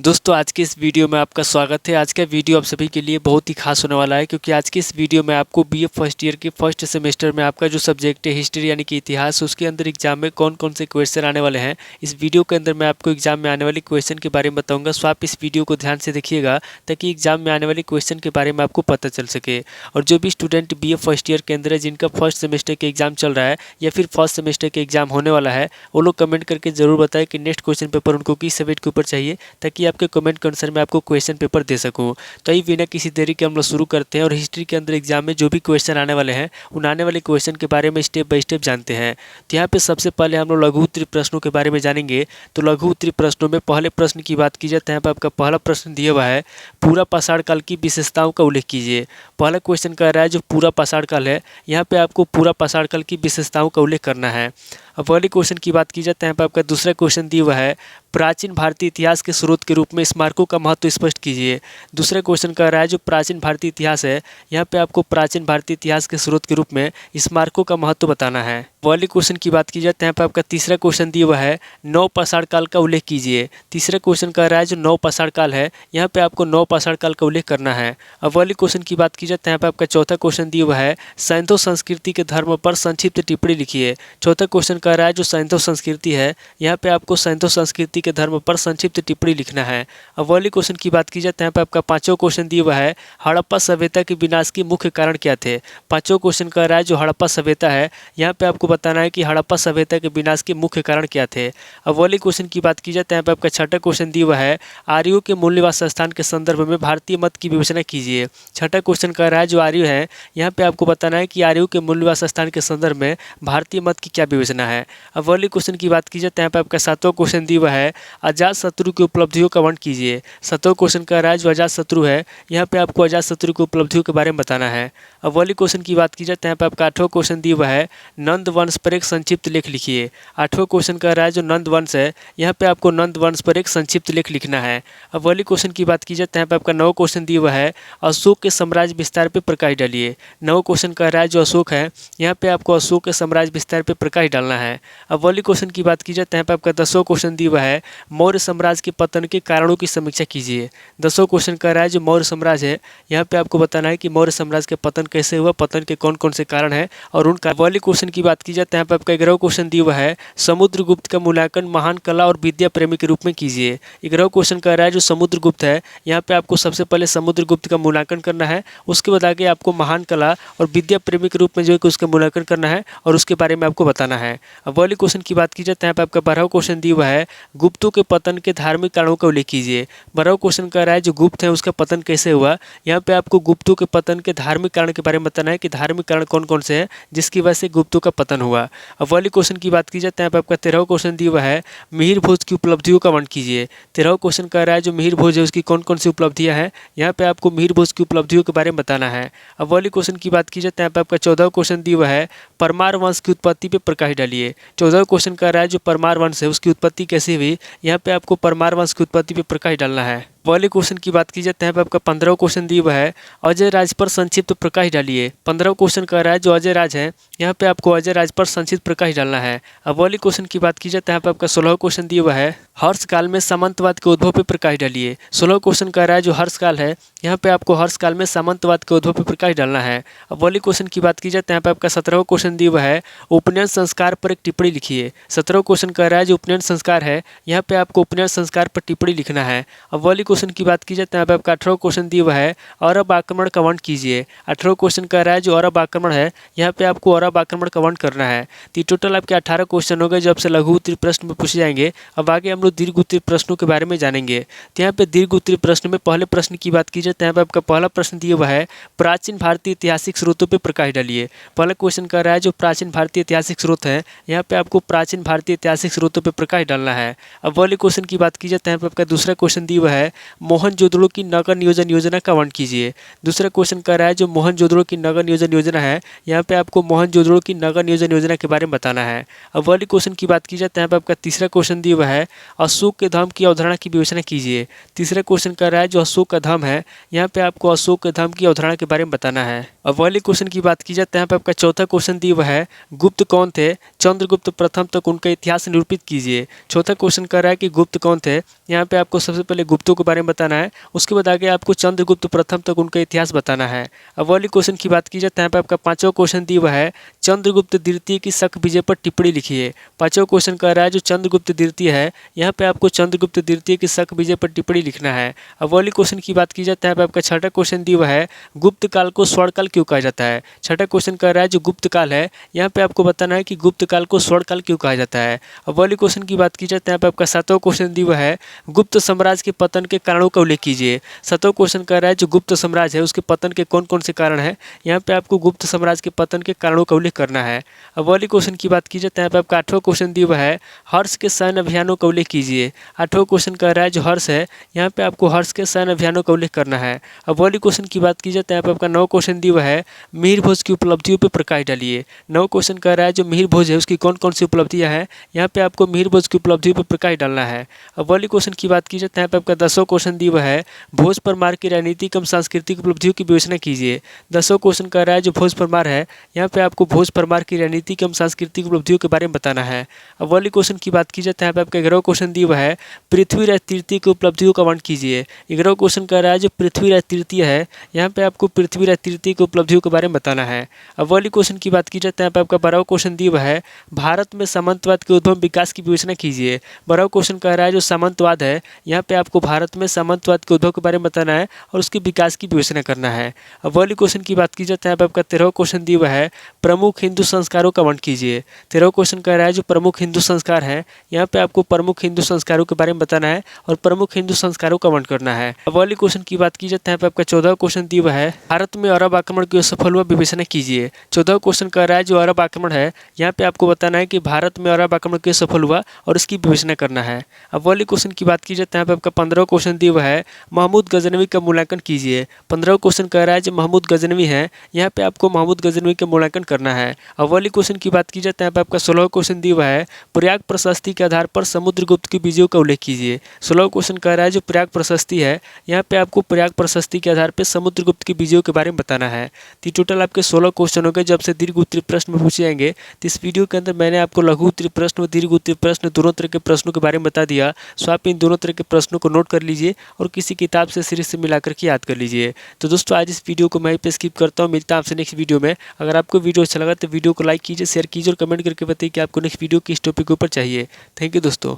दोस्तों आज के इस वीडियो में आपका स्वागत है। आज का वीडियो आप सभी के लिए बहुत ही खास होने वाला है, क्योंकि आज के इस वीडियो में आपको बीए फर्स्ट ईयर के फर्स्ट सेमेस्टर में आपका जो सब्जेक्ट है हिस्ट्री यानी कि इतिहास, उसके अंदर एग्जाम में कौन कौन से क्वेश्चन आने वाले हैं, इस वीडियो के अंदर मैं आपको एग्जाम में आने वाले क्वेश्चन के बारे में बताऊँगा। सो आप इस वीडियो को ध्यान से देखिएगा ताकि एग्जाम में आने वाले क्वेश्चन के बारे में आपको पता चल सके। और जो भी स्टूडेंट बीए फर्स्ट ईयर के अंदर है, जिनका फर्स्ट सेमेस्टर के एग्जाम चल रहा है या फिर फर्स्ट सेमेस्टर के एग्जाम होने वाला है, वो लोग कमेंट करके ज़रूर बताएं कि नेक्स्ट क्वेश्चन पेपर उनको किस सब्जेक्ट के ऊपर चाहिए, ताकि आपके कमेंट के अनुसार मैं आपको क्वेश्चन पेपर दे सकूं। तो ये बिना किसी देरी के हम लोग शुरू करते हैं और हिस्ट्री के अंदर एग्जाम में जो भी क्वेश्चन आने वाले हैं उन आने वाले क्वेश्चन के बारे में स्टेप बाय स्टेप जानते हैं। तो यहाँ पे सबसे पहले हम लोग लघु उत्तरीय प्रश्नों के बारे में जानेंगे। तो लघु उत्तरीय प्रश्नों में पहले प्रश्न की बात की जाए तो यहाँ पर आपका पहला प्रश्न दिया हुआ है, पूरा पाषाण काल की विशेषताओं का उल्लेख कीजिए। पहला क्वेश्चन कह रहा है जो पूरा पाषाण काल है, यहाँ पे आपको पूरा पाषाण काल की विशेषताओं का उल्लेख करना है। अब पहले क्वेश्चन की बात की जाए तो यहाँ पर आपका दूसरा क्वेश्चन दिया हुआ है, प्राचीन भारतीय इतिहास के स्रोत के रूप में स्मारकों का महत्व स्पष्ट कीजिए। दूसरा क्वेश्चन कह रहा है जो प्राचीन भारतीय इतिहास है, यहाँ पे आपको प्राचीन भारतीय इतिहास के स्रोत के रूप में स्मारकों का महत्व बताना है। पहले क्वेश्चन की बात की जाए तो यहाँ पे आपका तीसरा क्वेश्चन दिया हुआ है, नौ पाषाण काल का उल्लेख कीजिए। तीसरा क्वेश्चन कह रहा है जो नौ पाषाण काल है, यहाँ पे आपको नौ पाषाण काल का उल्लेख करना है। अब पहले क्वेश्चन की बात की जाए तो यहाँ पे आपका चौथा क्वेश्चन दिया हुआ है, सैंधव संस्कृति के धर्म पर संक्षिप्त टिप्पणी लिखिए। चौथा क्वेश्चन कह रहा है जो सैंधव संस्कृति है, यहाँ पे आपको सैंधव संस्कृति के धर्म पर संक्षिप्त टिप्पणी लिखना है। अब पहले क्वेश्चन की बात की जाए तो यहाँ पे आपका पांचवा क्वेश्चन दिया हुआ है, हड़प्पा सभ्यता के विनाश के मुख्य कारण क्या थे। पांचवा क्वेश्चन कह रहा है जो हड़प्पा सभ्यता है, यहाँ पे आपको बताना है कि हड़प्पा सभ्यता के विनाश के मुख्य कारण क्या थे। अब पहले क्वेश्चन की बात की जाए तो यहाँ पे आपका छठा क्वेश्चन दिया हुआ है, आर्यों के मूल निवास स्थान के संदर्भ में भारतीय मत की विवेचना कीजिए। छठा क्वेश्चन कह रहा है जो आर्य है, यहाँ पे आपको बताना है कि आर्यों के मूल निवास स्थान के संदर्भ में भारतीय मत की क्या विवेचना है। अब पहले क्वेश्चन की बात की जाए तो यहाँ पे आपका सातवां क्वेश्चन दिया हुआ है, अजात शत्रु की उपलब्धियों का वर्णन कीजिए। सातवां क्वेश्चन कह रहा है जो अजात शत्रु है, यहाँ पे आपको अजात शत्रु की उपलब्धियों के बारे में बताना है। अब पहले क्वेश्चन की बात की जाए तो यहाँ पे आपका आठवां क्वेश्चन दिया हुआ है, नंद वंश पर एक संक्षिप्त लेख लिखिए। आठवां क्वेश्चन कह रहा है जो नंद वंश है, यहाँ पे आपको नंद वंश पर एक संक्षिप्त लेख लिखना है। अब पहले क्वेश्चन की बात की जाए तो यहाँ पे आपका नौ क्वेश्चन दिया हुआ है, अशोक के साम्राज्य विस्तार पर प्रकाश डालिए। नौ क्वेश्चन कह रहा है जो अशोक है, यहाँ पे आपको अशोक के साम्राज्य विस्तार पर प्रकाश डालना है। अब पहले क्वेश्चन की बात की जाए तो यहाँ पे आपका 10वां क्वेश्चन दिया हुआ है, मौर्य साम्राज्य के पतन के कारणों की समीक्षा कीजिए। 10वां क्वेश्चन कह रहा है जो मौर्य साम्राज्य है, यहाँ पे आपको बताना है कि मौर्य साम्राज्य के पतन कैसे हुआ, पतन के कौन कौन से कारण हैं और उनका। पहले क्वेश्चन की बात की जाए तो यहाँ पे आपका 11वां क्वेश्चन दिया हुआ है, समुद्रगुप्त का मूल्यांकन महान कला और विद्या प्रेमी के रूप में कीजिए। 11वां क्वेश्चन कह रहा है जो समुद्रगुप्त है, यहाँ पे आपको सबसे पहले समुद्रगुप्त का मूल्यांकन करना है, उसके बाद आगे आपको महान कला और विद्या प्रेमी के रूप में जो है उसका मूल्यांकन करना है और उसके बारे में आपको बताना है। अब पहले क्वेश्चन की बात की जाए तो यहाँ पे आपका 12वां क्वेश्चन दिया हुआ है, गुप्तों के पतन के धार्मिक कारणों का उल्लेख कीजिए। 12वां क्वेश्चन कह रहा है जो गुप्त है उसका पतन कैसे हुआ, यहाँ पे आपको गुप्तों के पतन के धार्मिक कारण के बारे में बताना है कि धार्मिक कारण कौन कौन से हैं जिसकी वजह से गुप्तों का पतन हुआ। अब वाली क्वेश्चन की बात की जाए तो यहाँ पे आपका 13वां क्वेश्चन दिया हुआ है, मिहिर भोज की उपलब्धियों का वर्णन कीजिए। 13वां क्वेश्चन कह रहा है जो मिहिर भोज है उसकी कौन कौन सी उपलब्धियाँ हैं, यहाँ पे आपको मिहिर भोज की उपलब्धियों के बारे में बताना है। अब वाली क्वेश्चन की बात की जाए तो यहाँ पे आपका 14वां क्वेश्चन दिया हुआ है, परमार वंश की उत्पत्ति पर प्रकाश डालिए। 14वां क्वेश्चन कह रहा है जो परमार वंश है उसकी उत्पत्ति कैसे हुई, यहाँ पे आपको परमार वंश की उत्पत्ति पर प्रकाश डालना है। पहले क्वेश्चन की बात की जाए तो यहाँ पे आपका 15वां क्वेश्चन दिया हुआ है, अजय राज पर संक्षिप्त प्रकाश डालिए। 15वां क्वेश्चन कह रहा है जो अजय राज है, यहाँ पे आपको अजय राज पर संक्षिप्त प्रकाश डालना है। अब पहले क्वेश्चन की बात की जाए तो यहाँ पे आपका 16वां क्वेश्चन दिया हुआ है, हर्ष काल में सामंतवाद के उद्भव पर प्रकाश डालिए। 16वां क्वेश्चन कह रहा है जो हर्ष काल है, यहाँ पे आपको हर्ष काल में सामंतवाद के उद्भव पर प्रकाश डालना है। अब पहले क्वेश्चन की बात की जाए तो यहाँ पे आपका 17वां क्वेश्चन दिया हुआ है, उपनयन संस्कार पर एक टिप्पणी लिखिए। 17वां क्वेश्चन कह रहा है जो उपनयन संस्कार है, यहाँ पे आपको उपनयन संस्कार पर टिप्पणी लिखना है। अब पहले क्वेश्चन की बात की जाए तो यहाँ पे आपका 18वां क्वेश्चन दिया हुआ है, अरब आक्रमण का वर्णन कीजिए। 18वां क्वेश्चन कह रहा है जो अरब आक्रमण है, यहाँ पे आपको अरब आक्रमण का वर्णन करना है। तो टोटल आपके 18 क्वेश्चन हो गए जो आपसे लघु उत्तरीय प्रश्न में पूछे जाएंगे। अब आगे हम लोग दीर्घ उत्तरीय प्रश्नों के बारे में जानेंगे। तो यहाँ पे दीर्घ उत्तरीय प्रश्न में पहले प्रश्न की बात की जाए तो यहाँ पे आपका पहला प्रश्न दिया हुआ है, प्राचीन भारतीय ऐतिहासिक स्रोतों पर प्रकाश डालिए। पहला क्वेश्चन कह रहा है जो प्राचीन भारतीय ऐतिहासिक स्रोत है, यहाँ पे आपको प्राचीन भारतीय ऐतिहासिक स्रोतों पर प्रकाश डालना है। अब पहले क्वेश्चन की बात की जाए तो यहाँ पे आपका दूसरा क्वेश्चन दिया हुआ है, मोहनजोदड़ो की नगर नियोजन योजना का वर्णन कीजिए। दूसरा क्वेश्चन कह रहा है जो मोहनजोदड़ो की नगर नियोजन योजना है, यहाँ पे आपको मोहनजोदड़ो की नगर नियोजन योजना के बारे में बताना है। अब वाली क्वेश्चन की बात की जाए तो यहाँ पे आपका तीसरा क्वेश्चन दिया हुआ है अशोक के धाम की अवधारणा की विवेचना कीजिए। तीसरा क्वेश्चन कर रहा है जो अशोक का धाम है, यहाँ पे आपको अशोक के धाम की अवधारणा के बारे में बताना है। अब वाले क्वेश्चन की बात की जाए तो यहाँ पे आपका चौथा क्वेश्चन दिया हुआ है गुप्त कौन थे, चंद्रगुप्त प्रथम तक उनका इतिहास निरूपित कीजिए। चौथा क्वेश्चन कर रहा है कि गुप्त कौन थे, यहाँ पे आपको सबसे पहले गुप्तों के बारे में बताना है, उसके बाद आगे आपको चंद्रगुप्त प्रथम तक उनका इतिहास बताना है। अब वाली क्वेश्चन की बात की जाए तो यहाँ पे आपका पांचवा क्वेश्चन दिया हुआ है चंद्रगुप्त द्वितीय की शक विजय पर टिप्पणी लिखिए। पांचवा क्वेश्चन कह रहा है जो चंद्रगुप्त द्वितीय है, यहाँ पे आपको चंद्रगुप्त द्वितीय की शक विजय पर टिप्पणी लिखना है। अब वाली क्वेश्चन की बात की जाए तो यहाँ पे आपका छठा क्वेश्चन दिया हुआ है गुप्त काल को स्वर्ण काल क्यों कहा जाता है। छठा क्वेश्चन कह रहा है जो गुप्त काल है, यहाँ पे आपको बताना है कि गुप्त काल को स्वर्ण काल क्यों कहा जाता है। अब वाली क्वेश्चन की बात की जाए तो यहाँ पे आपका सातवां क्वेश्चन दिया हुआ है गुप्त साम्राज्य के पतन के कारणों का उल्लेख कीजिए। सातवां क्वेश्चन कह रहा है जो गुप्त साम्राज्य है उसके पतन के कौन कौन से कारण हैं, यहाँ पे आपको गुप्त साम्राज्य के पतन के कारणों का उल्लेख करना है। अब वाली क्वेश्चन की बात की जाए तो यहाँ पे आपका आठवां क्वेश्चन दिया हुआ है हर्ष के सैन्य अभियानों का उल्लेख कीजिए। आठवां क्वेश्चन कह रहा है जो हर्ष है, यहाँ पे आपको हर्ष के सैन्य अभियानों का उल्लेख करना है। अब वाली क्वेश्चन की बात की जाए तो यहाँ पे आपका नौ क्वेश्चन दिया हुआ है मिहिर भोज की उपलब्धियों पर प्रकाश डालिए। नौ क्वेश्चन कह रहा है जो मिहिर भोज है उसकी कौन कौन सी उपलब्धियां हैं, यहाँ पे आपको मिहिर भोज की उपलब्धियों पर प्रकाश डालना है। अब वाली क्वेश्चन की बात की जाए तो यहाँ पे आपका 10वां क्वेश्चन दिया हुआ है भोज परमार की राजनीतिक एवं सांस्कृतिक उपलब्धियों की विवेचना कीजिए। 10वां क्वेश्चन कह रहा है जो भोज परमार है, यहाँ पे आपको भोज परमार की राजनीतिक एवं सांस्कृतिक उपलब्धियों के बारे में बताना है। अब वाली क्वेश्चन की बात की जाए तो यहाँ पे आपका 11वां क्वेश्चन दिया हुआ है पृथ्वीराज तृतीय की उपलब्धियों का वर्णन कीजिए। 11वां क्वेश्चन कह रहा है जो पृथ्वीराज तृतीय है, यहाँ पे आपको पृथ्वीराज तृतीय की उपलब्धियों के बारे में बताना है। अब वाली क्वेश्चन की बात की जाए तो यहाँ पे आपका 12वां क्वेश्चन दिया हुआ है भारत में सामंतवाद के उद्भव विकास की विवेचना कीजिए। 12वां क्वेश्चन कह रहा है जो सामंतवाद है, यहाँ पे आपको भारत में सामंतवाद के उद्भव के बारे में बताना है और उसके विकास की विवेचना करना है। अब वाली क्वेश्चन की बात की जाए तो यहाँ पे आपका 13वां क्वेश्चन दिया हुआ है प्रमुख हिंदू संस्कारों का वर्णन कीजिए। 13वां क्वेश्चन कह रहा है जो प्रमुख हिंदू संस्कार है, यहाँ पे आपको प्रमुख हिंदू संस्कारों के बारे में बताना है और प्रमुख हिंदू संस्कारों का वर्णन करना है। अब वाली क्वेश्चन की बात की जाए तो यहाँ पे आपका 14वां क्वेश्चन दिया हुआ है भारत में अरब आक्रमण क्यों सफल हुआ विवेचना कीजिए। 14वां क्वेश्चन कह रहा है जो अरब आक्रमण है, यहाँ पे आपको बताना है कि भारत में अरब आक्रमण क्यों सफल हुआ और इसकी विवेचना करना है। अब वाली क्वेश्चन की बात की जाए तो यहाँ पे आपका 15वां क्वेश्चन दिया हुआ है महमूद गजनवी का मूल्यांकन कीजिए। 15वां क्वेश्चन कह रहा है जो महमूद गजनवी है, यहाँ पे आपको महमूद गजनवी का मूल्यांकन करना है। अब वाली क्वेश्चन की बात की जाए तो यहाँ पे आपका 16वां क्वेश्चन दिया हुआ है प्रयाग प्रशस्ति के आधार पर समुद्रगुप्त की विजयों का उल्लेख कीजिए। 16वां क्वेश्चन कह रहा है जो प्रयाग प्रशस्ति है, यहाँ पे आपको प्रयाग प्रशस्ति के आधार पर समुद्रगुप्त की विजयों के बारे में बताना है। तो टोटल आपके 16 क्वेश्चन हो गए। जब से दीर्घ उत्तरीय प्रश्न पूछे जाएंगे तो इस वीडियो के अंदर मैंने आपको लघु उत्तरीय प्रश्न और दीर्घ उत्तरीय प्रश्न दोनों तरह के प्रश्नों के बारे में बता दिया। सो आप इन दोनों तरह के प्रश्नों को नोट कर लीजिए और किसी किताब से सीरीज से मिलाकर के याद कर लीजिए। तो दोस्तों आज इस वीडियो को मैं यहीं पे स्किप करता हूँ, मिलता हूं आपसे नेक्स्ट वीडियो में। अगर आपको वीडियो अच्छा लगा तो वीडियो को लाइक कीजिए, शेयर कीजिए और कमेंट करके बताइए कि आपको नेक्स्ट वीडियो किस टॉपिक के ऊपर चाहिए। थैंक यू दोस्तों।